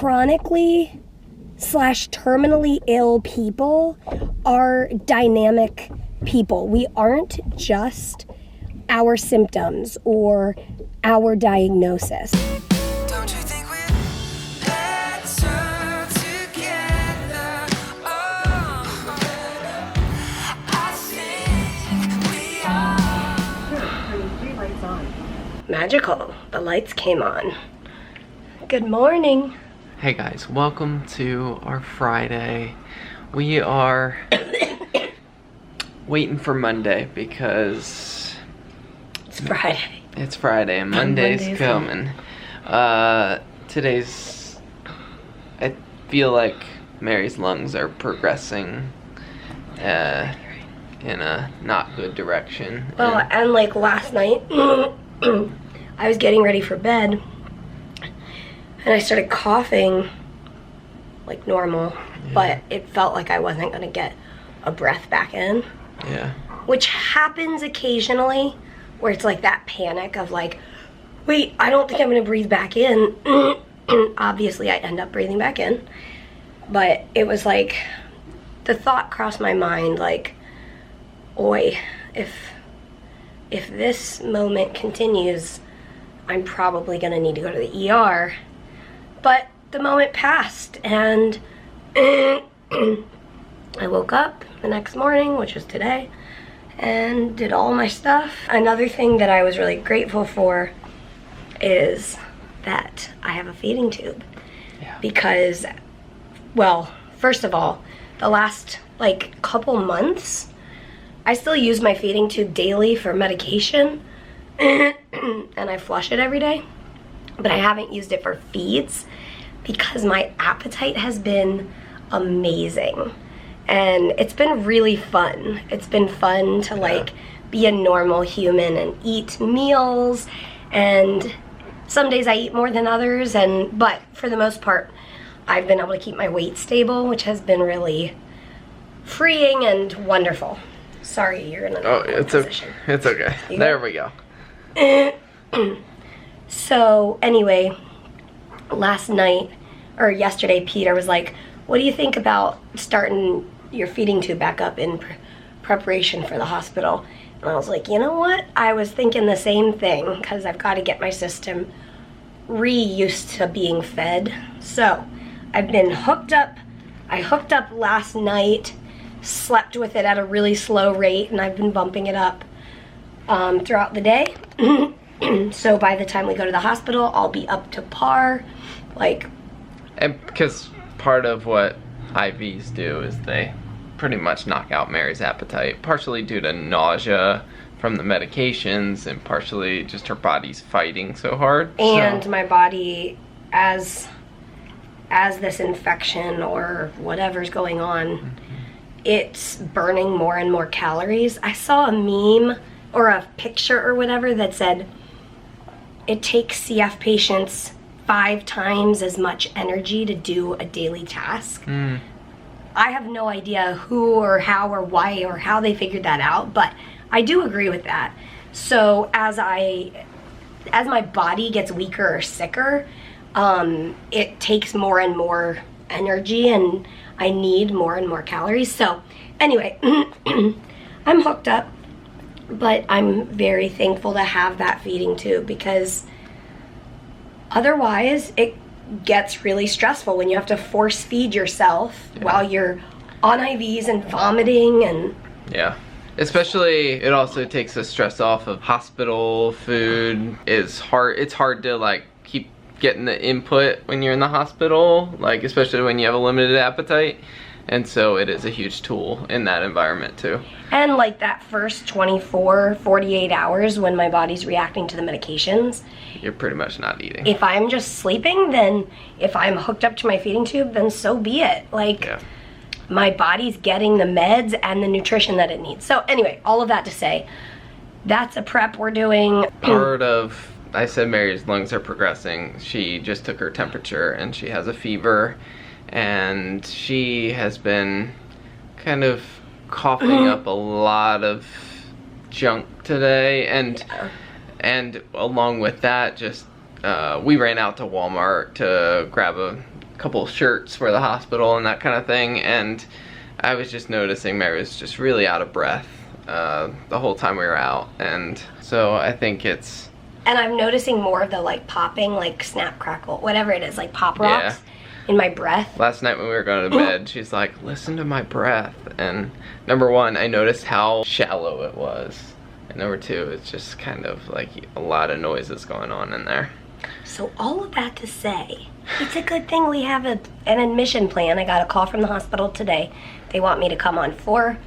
chronically / terminally ill people are dynamic people. We aren't just our symptoms or our diagnosis. Don't you think we're better together? Oh, I think we are. Turning 3 lights on. Magical. The lights came on. Good morning. Hey guys, welcome to our Friday. We are waiting for Monday because It's Friday. it's Friday and Monday's coming. Today's, I feel like Mary's lungs are progressing in a not good direction. Well, and like last night, I was getting ready for bed and I started coughing like normal, but it felt like I wasn't gonna get a breath back in. Yeah. Which happens occasionally, where it's like that panic of like, wait, I don't think I'm gonna breathe back in. Obviously I end up breathing back in. But it was like, the thought crossed my mind like, oi, if this moment continues, I'm probably gonna need to go to the ER. But the moment passed and I woke up the next morning, which was today, and did all my stuff. Another thing that I was really grateful for is that I have a feeding tube. Yeah. Because, well, first of all, the last like couple months, I still use my feeding tube daily for medication and I flush it every day, but I haven't used it for feeds because my appetite has been amazing. And it's been really fun. It's been fun to like be a normal human and eat meals, and some days I eat more than others, but for the most part I've been able to keep my weight stable, which has been really freeing and wonderful. Sorry, you're in a position. It's okay. There we go. So anyway, last night or yesterday, Peter was like, what do you think about starting your feeding tube back up in preparation for the hospital? And I was like, you know what? I was thinking the same thing because I've got to get my system used to being fed. So I've been hooked up. I hooked up last night, slept with it at a really slow rate, and I've been bumping it up throughout the day. So by the time we go to the hospital, I'll be up to par. And because part of what IVs do is they pretty much knock out Mary's appetite, partially due to nausea from the medications and partially just her body's fighting so hard. And my body, as this infection or whatever's going on, it's burning more and more calories. I saw a meme or a picture or whatever that said it takes CF patients 5 times as much energy to do a daily task. I have no idea who or how or why or how they figured that out, but I do agree with that. So as my body gets weaker or sicker, it takes more and more energy and I need more and more calories. So anyway, I'm hooked up, but I'm very thankful to have that feeding tube because otherwise it gets really stressful when you have to force feed yourself while you're on IVs and vomiting and... Yeah. Especially, it also takes the stress off of hospital food. It's hard to like keep getting the input when you're in the hospital, like especially when you have a limited appetite. And so it is a huge tool in that environment too. And like that first 24, 48 hours when my body's reacting to the medications, you're pretty much not eating. If I'm just sleeping, then if I'm hooked up to my feeding tube, then so be it. My body's getting the meds and the nutrition that it needs. So anyway, all of that to say, that's a prep we're doing. Part of, I said Mary's lungs are progressing. She just took her temperature and she has a fever. And she has been kind of coughing up a lot of junk today, and along with that, just we ran out to Walmart to grab a couple shirts for the hospital and that kind of thing, and I was just noticing Mary was just really out of breath the whole time we were out, and so I think it's... And I'm noticing more of the like popping, like snap, crackle, whatever it is, like pop rocks in my breath. Last night when we were going to bed, she's like, listen to my breath. And number one, I noticed how shallow it was. And number two, it's just kind of like a lot of noises going on in there. So all of that to say, it's a good thing we have an admission plan. I got a call from the hospital today. They want me to come on 4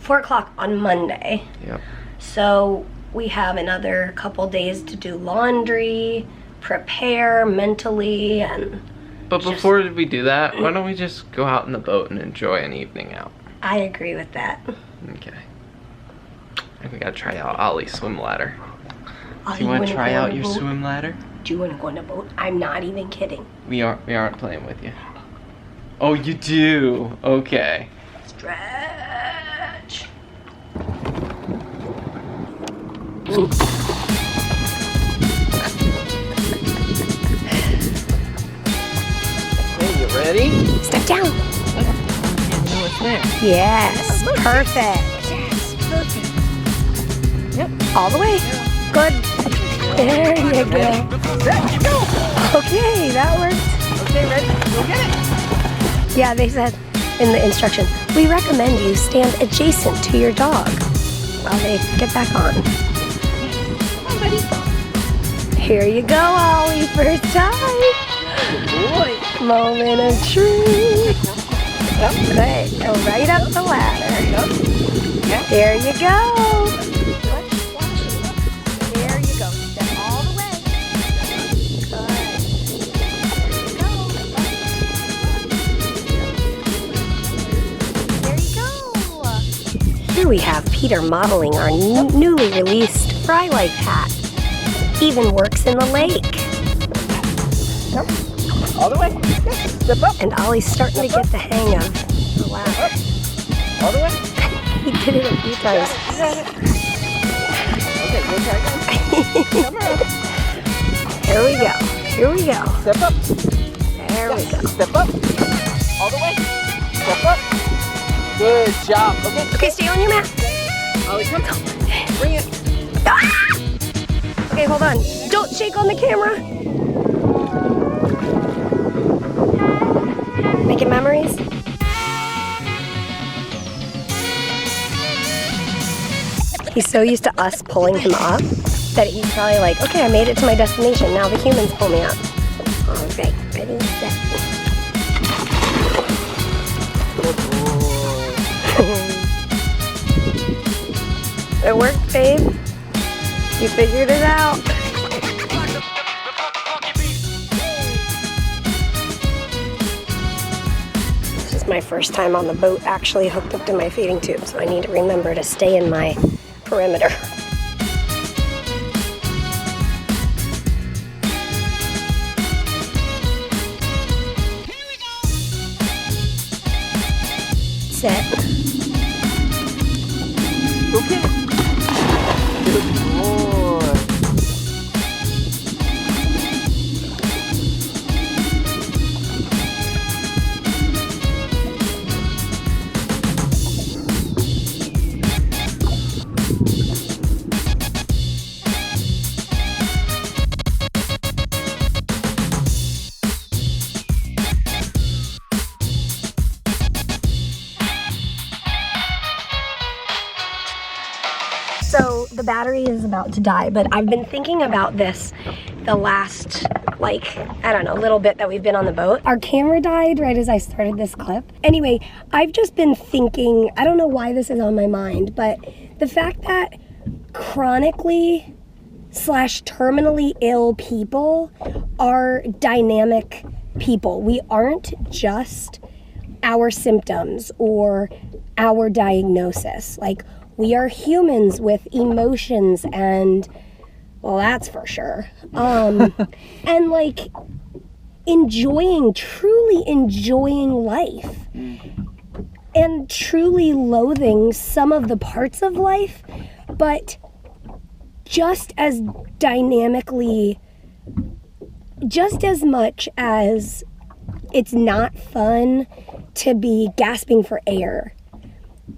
o'clock on Monday. Yep. So we have another couple days to do laundry, prepare mentally, and... But before we do that, why don't we just go out in the boat and enjoy an evening out? I agree with that. Okay. I think we gotta try out Ollie's swim ladder. Ollie, Do you want to wanna try go on out a your boat? swim ladder? Do you want to go on a boat? I'm not even kidding. We aren't playing with you. Oh, you do? Okay. Stretch. Hey, you ready? Step down. What's there? Yes, perfect. Yes, perfect. Yep. All the way. Good. There you go. Okay, that worked. Okay, ready? Go get it. Yeah, they said in the instruction, we recommend you stand adjacent to your dog while they get back on. Come on, buddy. Here you go, Ollie, first time. Good boy. Moment of truth. Good. Go right up the ladder. Yeah. There you go. There you go. Step all the way. Good. There you go. Here we have Peter modeling our newly released Frey Life hat. Even works in the lake. All the way. Yeah. Step up. And Ollie's starting to get the hang of the ladder. All the way. He did it a few times. You got it. Okay, go try again. Come on. Here we go. Here we go. Step up. There we go. Step up. All the way. Step up. Good job. Okay. Okay, stay on your mat. Ollie, come. Bring it. Ah! Okay, hold on. Don't shake on the camera. Making memories? He's so used to us pulling him up that he's probably like, okay, I made it to my destination. Now the humans pull me up. All right, ready, set. It worked, babe. You figured it out. This is my first time on the boat actually hooked up to my feeding tube, so I need to remember to stay in my perimeter. Set. Okay. Good boy. So the battery is about to die, but I've been thinking about this the last, like, I don't know, little bit that we've been on the boat. Our camera died right as I started this clip. Anyway, I've just been thinking, I don't know why this is on my mind, but the fact that chronically / terminally ill people are dynamic people. We aren't just our symptoms or our diagnosis. Like, we are humans with emotions and, well, that's for sure. And like truly enjoying life and truly loathing some of the parts of life, but just as dynamically, just as much as it's not fun to be gasping for air.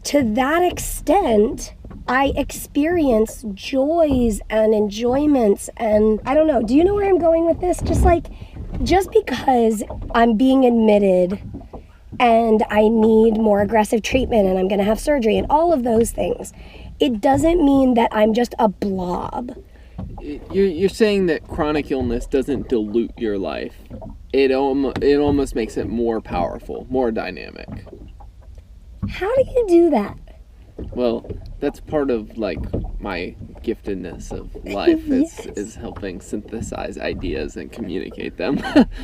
To that extent, I experience joys and enjoyments, and I don't know, do you know where I'm going with this? Just because I'm being admitted and I need more aggressive treatment and I'm gonna have surgery and all of those things, it doesn't mean that I'm just a blob. You're saying that chronic illness doesn't dilute your life. It almost makes it more powerful, more dynamic. How do you do that? Well, that's part of like my giftedness of life Yes. is helping synthesize ideas and communicate them.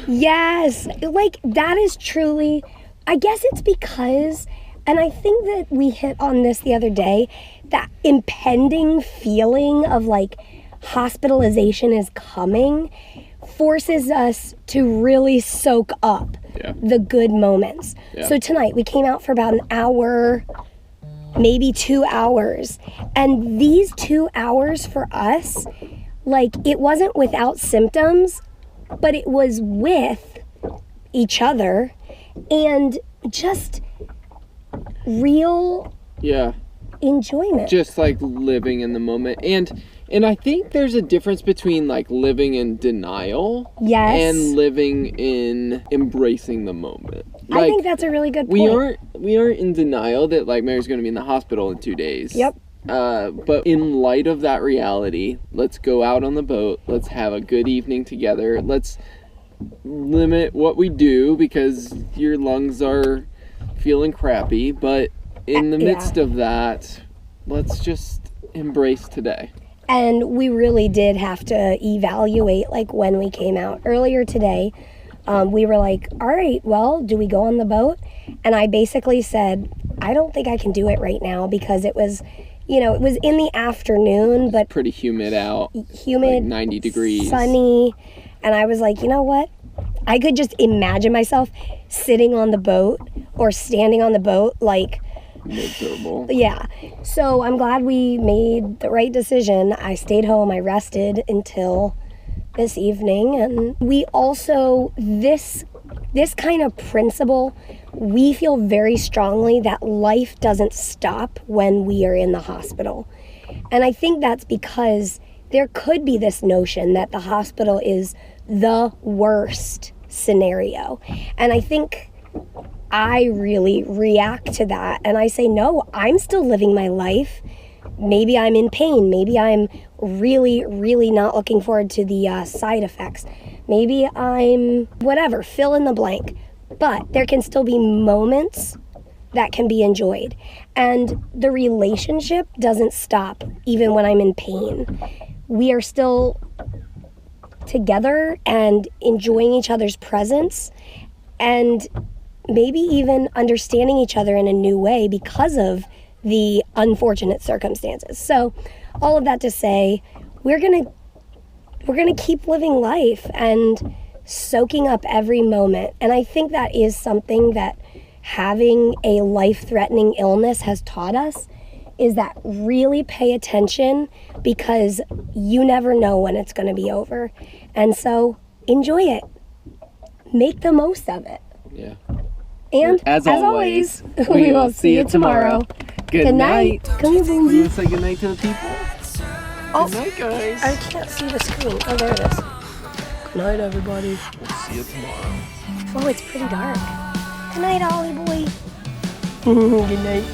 Yes, like that is truly, I guess it's because, and I think that we hit on this the other day, that impending feeling of like hospitalization is coming forces us to really soak up the good moments. Yeah. So tonight we came out for about an hour, maybe 2 hours. And these 2 hours for us, like it wasn't without symptoms, but it was with each other and just real Yeah. enjoyment. Just like living in the moment. And I think there's a difference between like living in denial Yes. and living in embracing the moment. I think that's a really good we point. aren't in denial that like Mary's going to be in the hospital in 2 days. Yep. But in light of that reality, let's go out on the boat. Let's have a good evening together. Let's limit what we do because your lungs are feeling crappy. But in the midst of that, let's just embrace today. And we really did have to evaluate like when we came out. Earlier today, we were like, all right, well, do we go on the boat? And I basically said, I don't think I can do it right now because it was, it was in the afternoon, but Pretty humid out. humid, Like 90 degrees. sunny. And I was like, you know what? I could just imagine myself sitting on the boat or standing on the boat like, Miserable. yeah. So I'm glad we made the right decision. I stayed home. I rested until this evening. And we also, this kind of principle, we feel very strongly that life doesn't stop when we are in the hospital. And I think that's because there could be this notion that the hospital is the worst scenario. And I think I really react to that and I say, no, I'm still living my life. Maybe I'm in pain. Maybe I'm really, really not looking forward to the side effects. Maybe I'm whatever, fill in the blank. But there can still be moments that can be enjoyed. And the relationship doesn't stop even when I'm in pain. We are still together and enjoying each other's presence and maybe even understanding each other in a new way because of the unfortunate circumstances. So all of that to say, we're gonna keep living life and soaking up every moment. And I think that is something that having a life-threatening illness has taught us, is that really pay attention because you never know when it's gonna be over. And so enjoy it. Make the most of it. Yeah. And As always, we will see you tomorrow. Good night. Come here, You Boomsy. want to say good night to the people? Oh, Good night, guys. I can't see the screen. Oh, there it is. Good night, everybody. We'll see you tomorrow. Oh, it's pretty dark. Good night, Ollie boy. Good night.